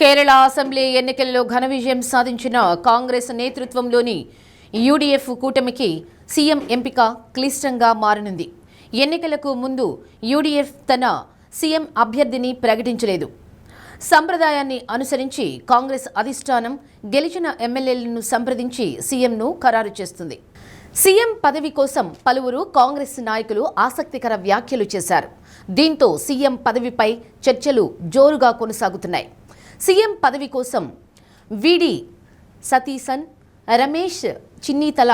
Kerala assembly ఎన్నికల్లో ఘన విజయం సాధించిన కాంగ్రెస్ నేతృత్వంలోని యూడీఎఫ్ కూటమికి సీఎం ఎంపిక క్లిష్టంగా మారనుంది. ఎన్నికలకు ముందు యూడీఎఫ్ తన సీఎం అభ్యర్థిని ప్రకటించలేదు. సంప్రదాయాన్ని అనుసరించి కాంగ్రెస్ అధిష్టానం గెలిచిన ఎమ్మెల్యేలను సంప్రదించి సీఎంను ఖరారు చేస్తుంది. సీఎం పదవి కోసం పలువురు కాంగ్రెస్ నాయకులు ఆసక్తికర వ్యాఖ్యలు చేశారు. దీంతో సీఎం పదవిపై చర్చలు జోరుగా కొనసాగుతున్నాయి. సీఎం పదవి కోసం వీడి సతీసన్, రమేష్ చిన్నీతల,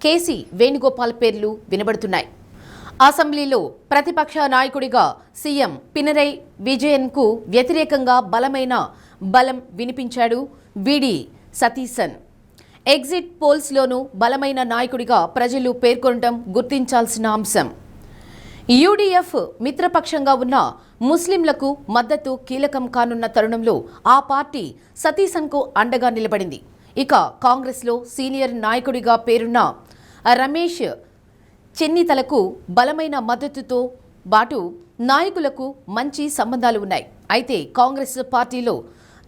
కేసీ వేణుగోపాల్ పేర్లు వినబడుతున్నాయి. అసెంబ్లీలో ప్రతిపక్ష నాయకుడిగా సీఎం పినరై విజయన్కు వ్యతిరేకంగా బలం వినిపించాడు వీడి సతీసన్. ఎగ్జిట్ పోల్స్లోనూ బలమైన నాయకుడిగా ప్రజలు పేర్కొనడం గుర్తించాల్సిన అంశం. యూడీఎఫ్ మిత్రపక్షంగా ఉన్న ముస్లింలకు మద్దతు కీలకం కానున్న తరుణంలో ఆ పార్టీ సతీసన్కు అండగా నిలబడింది. ఇక కాంగ్రెస్లో సీనియర్ నాయకుడిగా పేరున్న రమేష్ చెన్నితలకు బలమైన మద్దతుతో పాటు నాయకులకు మంచి సంబంధాలు ఉన్నాయి. అయితే కాంగ్రెస్ పార్టీలో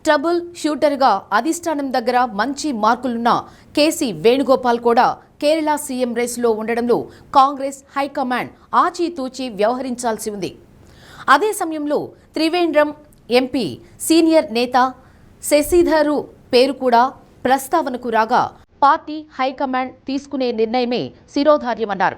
ట్రబుల్ షూటర్గా అధిష్టానం దగ్గర మంచి మార్కులున్న కేసీ వేణుగోపాల్ కూడా కేరళ సీఎం రేసులో ఉండడంలో కాంగ్రెస్ హైకమాండ్ ఆచితూచి వ్యవహరించాల్సి ఉంది. అదే సమయంలో త్రివేంద్రం ఎంపీ సీనియర్ నేత శశిధరు పేరు కూడా ప్రస్తావనకు రాగా పార్టీ హైకమాండ్ తీసుకునే నిర్ణయమే శిరోధార్యమన్నారు.